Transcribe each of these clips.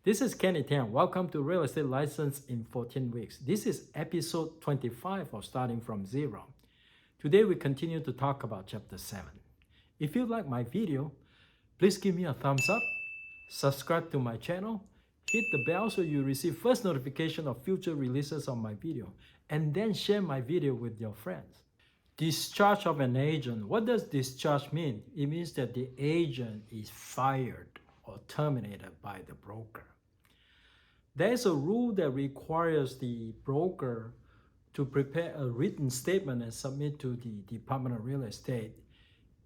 This is Kenny Tan. Welcome to Real Estate License in 14 Weeks. This is episode 25 of Starting from Zero. Today we continue to talk about Chapter 7. If you like my video, please give me a thumbs up, subscribe to my channel, hit the bell so you receive first notification of future releases of my video, and then share my video with your friends. Discharge of an agent. What does discharge mean? It means that the agent is fired or terminated by the broker. There is a rule that requires the broker to prepare a written statement and submit to the Department of Real Estate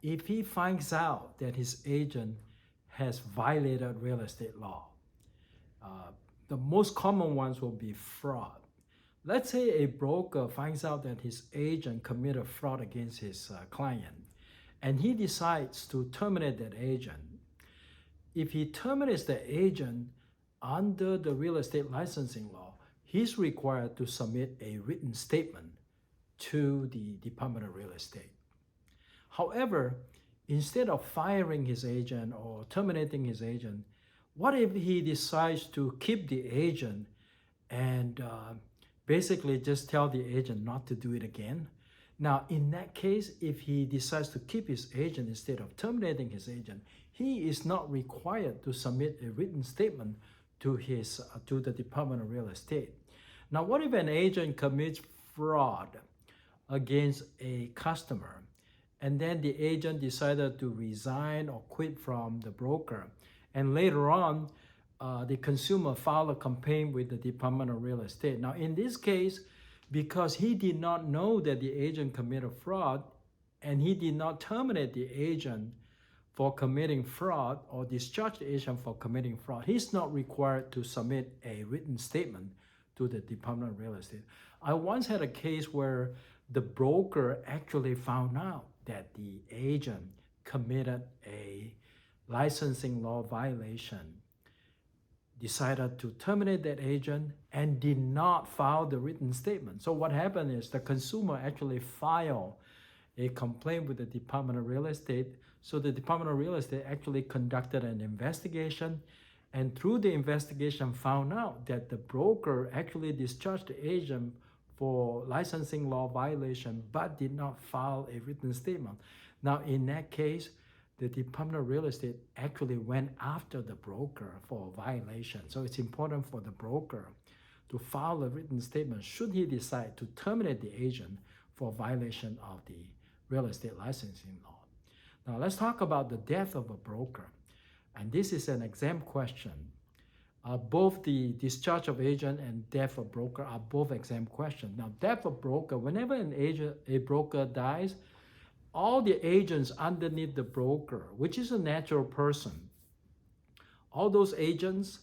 if he finds out that his agent has violated real estate law. The most common ones will be fraud. Let's say a broker finds out that his agent committed fraud against his client, and he decides to terminate that agent. If he terminates the agent under the real estate licensing law, he's required to submit a written statement to the Department of Real Estate. However, instead of firing his agent or terminating his agent, what if he decides to keep the agent and basically just tell the agent not to do it again? Now, in that case, if he decides to keep his agent instead of terminating his agent, he is not required to submit a written statement to the Department of Real Estate. Now, what if an agent commits fraud against a customer, and then the agent decided to resign or quit from the broker, and later on, the consumer filed a complaint with the Department of Real Estate? Now, in this case, because he did not know that the agent committed fraud, and he did not terminate the agent for committing fraud or discharge the agent for committing fraud, he's not required to submit a written statement to the Department of Real Estate. I once had a case where the broker actually found out that the agent committed a licensing law violation, decided to terminate that agent, and did not file the written statement. So what happened is the consumer actually filed a complaint with the Department of Real Estate. So the Department of Real Estate actually conducted an investigation, and through the investigation found out that the broker actually discharged the agent for licensing law violation but did not file a written statement. Now, in that case, the Department of Real Estate actually went after the broker for a violation. So it's important for the broker to file a written statement should he decide to terminate the agent for violation of the real estate licensing law. Now let's talk about the death of a broker. And this is an exam question. Both the discharge of agent and death of broker are both exam questions. Now, death of broker, whenever a broker dies, all the agents underneath the broker, which is a natural person, all those agents,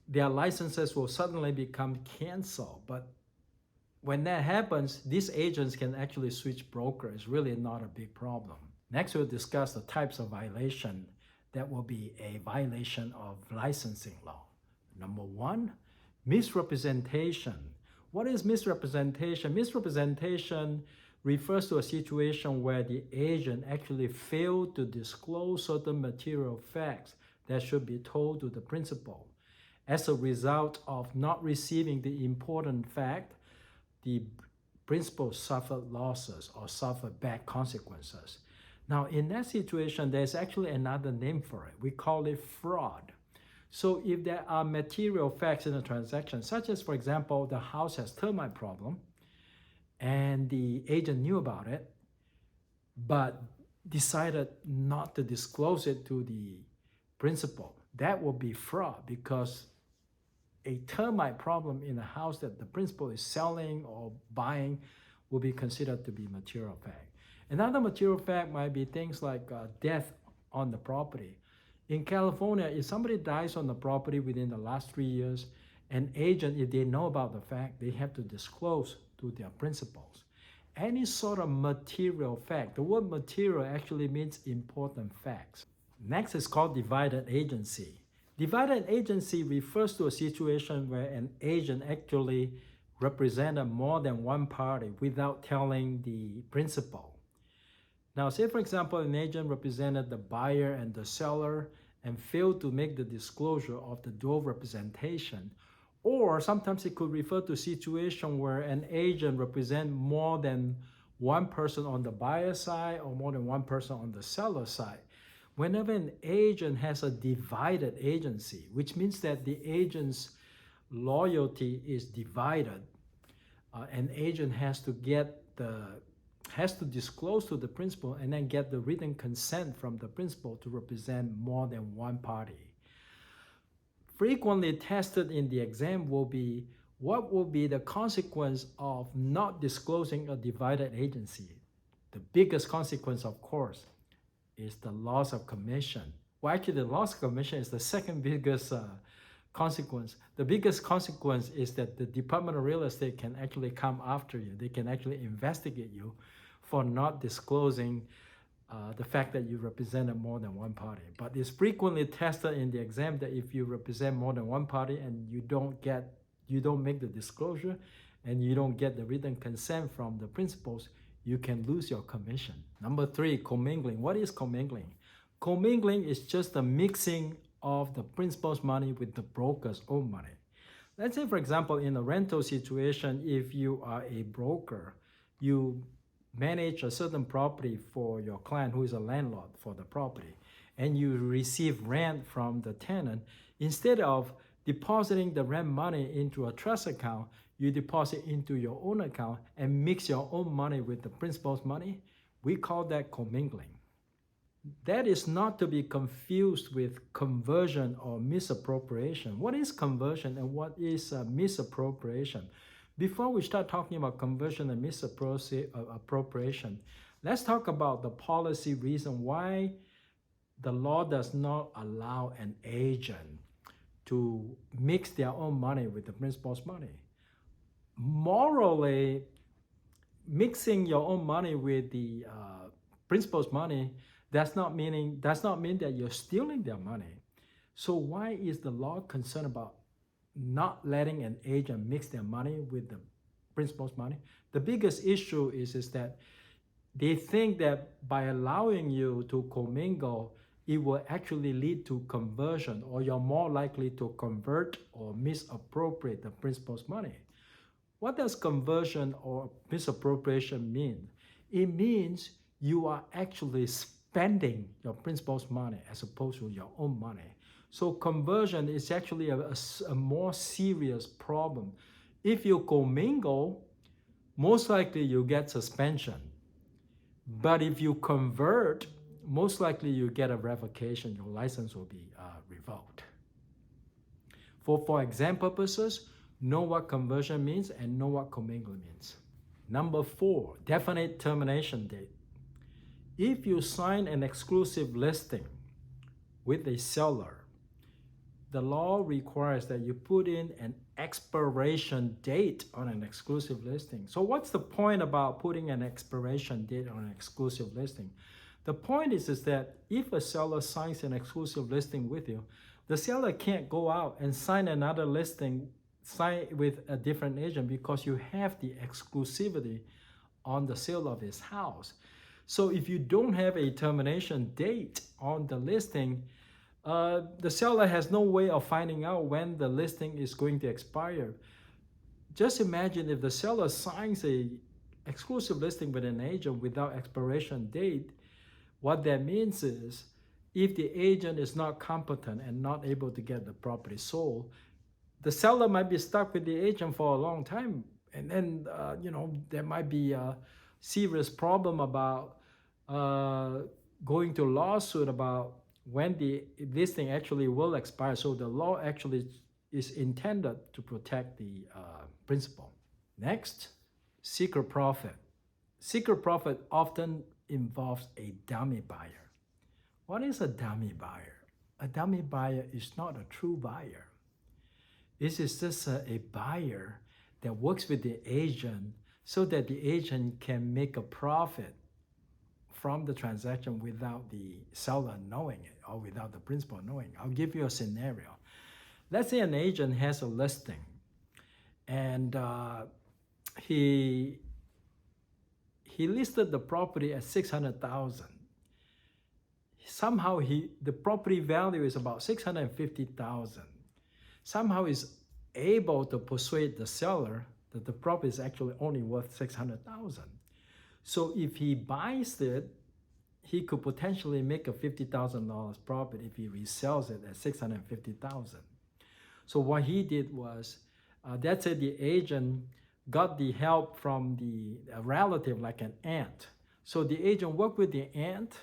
their licenses will suddenly become canceled. But when that happens, these agents can actually switch broker. It's really not a big problem. Next, we'll discuss the types of violation that will be a violation of licensing law. Number one, misrepresentation. What is misrepresentation? Misrepresentation refers to a situation where the agent actually failed to disclose certain material facts that should be told to the principal. As a result of not receiving the important fact, the principal suffered losses or suffered bad consequences. Now, in that situation, there's actually another name for it. We call it fraud. So if there are material facts in a transaction, such as, for example, the house has termite problem, and the agent knew about it, but decided not to disclose it to the principal, that will be fraud, because a termite problem in a house that the principal is selling or buying will be considered to be material fact. Another material fact might be things like death on the property. In California, if somebody dies on the property within the last 3 years, an agent, if they know about the fact, they have to disclose to their principals. Any sort of material fact, the word material actually means important facts. Next is called divided agency. Divided agency refers to a situation where an agent actually represented more than one party without telling the principal. Now, say for example, an agent represented the buyer and the seller, and fail to make the disclosure of the dual representation. Or sometimes it could refer to a situation where an agent represents more than one person on the buyer side or more than one person on the seller side. Whenever an agent has a divided agency, which means that the agent's loyalty is divided, an agent has to disclose to the principal and then get the written consent from the principal to represent more than one party. Frequently tested in the exam will be what will be the consequence of not disclosing a divided agency. The biggest consequence, of course, is the loss of commission. Well, actually, the loss of commission is the second biggest consequence. The biggest consequence is that the Department of Real Estate can actually come after you. They can actually investigate you for not disclosing the fact that you represented more than one party. But it's frequently tested in the exam that if you represent more than one party and you don't make the disclosure and you don't get the written consent from the principals, you can lose your commission. Number 3, commingling. What is commingling? Commingling is just the mixing of the principal's money with the broker's own money. Let's say, for example, in a rental situation, if you are a broker, you manage a certain property for your client who is a landlord for the property, and you receive rent from the tenant. Instead of depositing the rent money into a trust account, you deposit into your own account and mix your own money with the principal's money. We call that commingling. That is not to be confused with conversion or misappropriation. What is conversion and what is misappropriation? Before we start talking about conversion and misappropriation, let's talk about the policy reason why the law does not allow an agent to mix their own money with the principal's money. Morally, mixing your own money with the principal's money does not mean that you're stealing their money. So why is the law concerned about not letting an agent mix their money with the principal's money? The biggest issue is that they think that by allowing you to commingle, it will actually lead to conversion, or you're more likely to convert or misappropriate the principal's money. What does conversion or misappropriation mean? It means you are actually spending your principal's money as opposed to your own money. So conversion is actually a more serious problem. If you commingle, most likely you get suspension. But if you convert, most likely you get a revocation. Your license will be revoked. For exam purposes, know what conversion means and know what commingling means. Number 4, definite termination date. If you sign an exclusive listing with a seller, the law requires that you put in an expiration date on an exclusive listing. So what's the point about putting an expiration date on an exclusive listing? The point is that if a seller signs an exclusive listing with you, the seller can't go out and sign another listing, sign with a different agent, because you have the exclusivity on the sale of his house. So if you don't have a termination date on the listing, the seller has no way of finding out when the listing is going to expire. Just imagine if the seller signs a exclusive listing with an agent without expiration date. What that means is, if the agent is not competent and not able to get the property sold, the seller might be stuck with the agent for a long time, and then there might be a serious problem about going to lawsuit about when the listing actually will expire. So the law actually is intended to protect the principal. Next, secret profit. Secret profit often involves a dummy buyer. What is a dummy buyer? A dummy buyer is not a true buyer. This is just a buyer that works with the agent so that the agent can make a profit from the transaction without the seller knowing it or without the principal knowing it. I'll give you a scenario. Let's say an agent has a listing and he listed the property at $600,000. somehow the property value is about $650,000. Somehow he's able to persuade the seller that the property is actually only worth $600,000. So if he buys it, he could potentially make a $50,000 profit if he resells it at $650,000. So what he did was, that's it, the agent got the help from a relative like an aunt. So the agent worked with the aunt.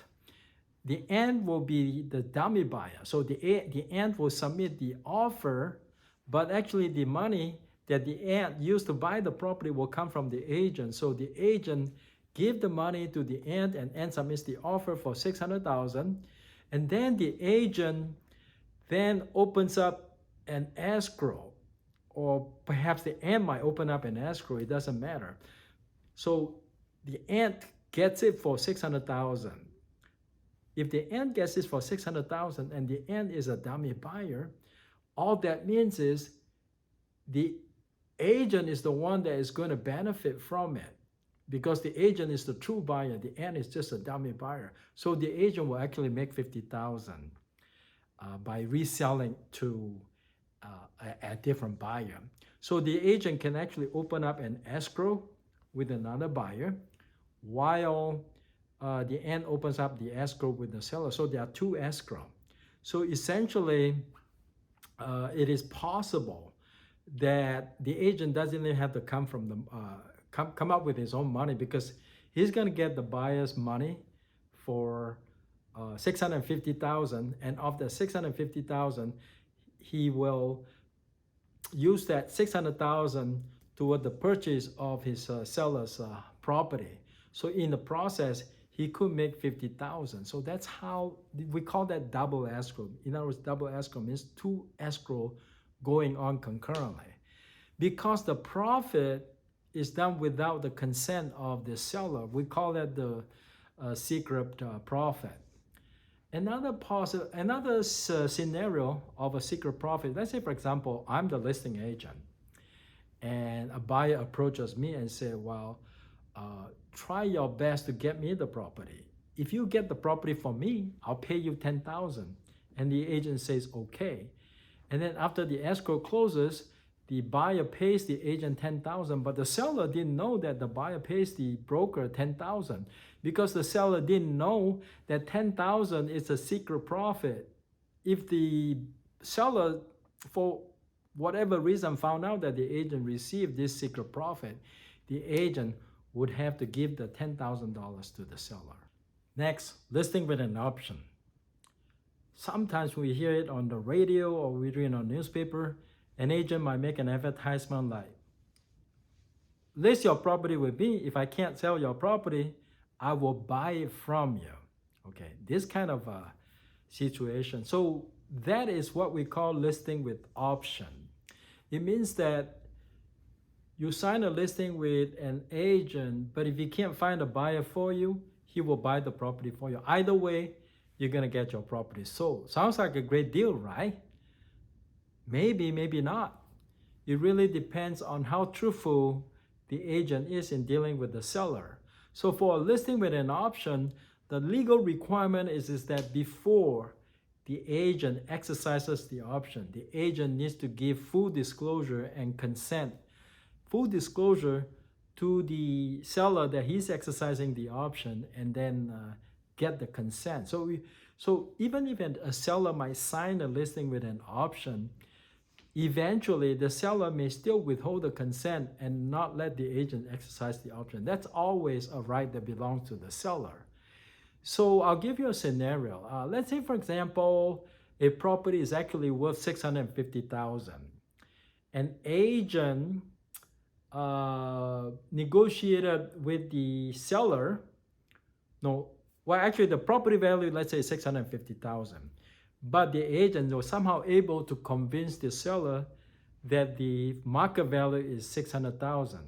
The aunt will be the dummy buyer. So the aunt will submit the offer, but actually the money that the aunt used to buy the property will come from the agent. So the agent give the money to the aunt, and aunt submits the offer for $600,000, and then the agent then opens up an escrow, or perhaps the aunt might open up an escrow. It doesn't matter. So the aunt gets it for $600,000. If the aunt gets it for $600,000 and the aunt is a dummy buyer, all that means is the agent is the one that is going to benefit from it, because the agent is the true buyer. The aunt is just a dummy buyer. So the agent will actually make $50,000 by reselling to a different buyer. So the agent can actually open up an escrow with another buyer, while the aunt opens up the escrow with the seller. So there are two escrow. So essentially, it is possible that the agent doesn't even have to come from the come up with his own money, because he's going to get the buyer's money for $650,000, and of the $650,000, he will use that $600,000 toward the purchase of his seller's property. So in the process, he could make $50,000. So that's how we call that double escrow. In other words, double escrow means two escrow going on concurrently, because the profit is done without the consent of the seller. We call that the secret profit. Another scenario of a secret profit, let's say, for example, I'm the listing agent, and a buyer approaches me and say, well, try your best to get me the property. If you get the property for me, I'll pay you $10,000. And the agent says, okay. And then after the escrow closes, the buyer pays the agent $10,000, but the seller didn't know that the buyer pays the broker $10,000, because the seller didn't know that $10,000 is a secret profit. If the seller, for whatever reason, found out that the agent received this secret profit, the agent would have to give the $10,000 to the seller. Next, listing with an option. Sometimes we hear it on the radio or we read it on newspaper. An agent might make an advertisement like, list your property with me. If I can't sell your property, I will buy it from you. Okay, this kind of a situation. So that is what we call listing with option. It means that you sign a listing with an agent, but if he can't find a buyer for you, he will buy the property for you. Either way, you're gonna get your property sold. Sounds like a great deal, right? Maybe, maybe not. It really depends on how truthful the agent is in dealing with the seller. So for a listing with an option, the legal requirement is that before the agent exercises the option, the agent needs to give full disclosure and consent, full disclosure to the seller that he's exercising the option, and then get the consent. So even if a seller might sign a listing with an option, eventually the seller may still withhold the consent and not let the agent exercise the option. That's always a right that belongs to the seller. So I'll give you a scenario. Let's say, for example, a property is actually worth $650,000. An agent negotiated with the seller. Actually the property value, let's say $650,000. But the agent was somehow able to convince the seller that the market value is $600,000.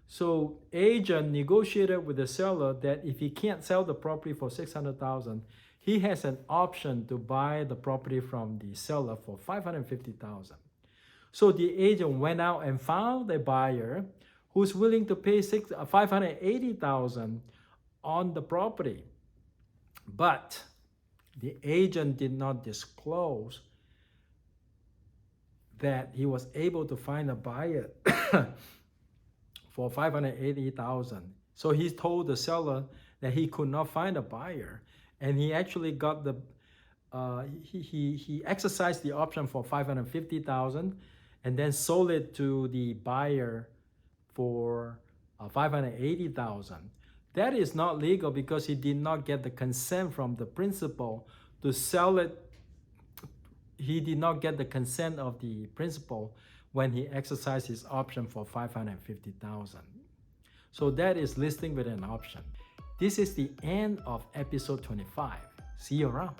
So agent negotiated with the seller that if he can't sell the property for $600,000, he has an option to buy the property from the seller for $550,000. So the agent went out and found a buyer who's willing to pay $580,000 on the property. But the agent did not disclose that he was able to find a buyer for $580,000. So he told the seller that he could not find a buyer, and he actually got the he exercised the option for $550,000 and then sold it to the buyer for $580,000. That is not legal because he did not get the consent from the principal to sell it. He did not get the consent of the principal when he exercised his option for $550,000. So that is listing with an option. This is the end of episode 25. See you around.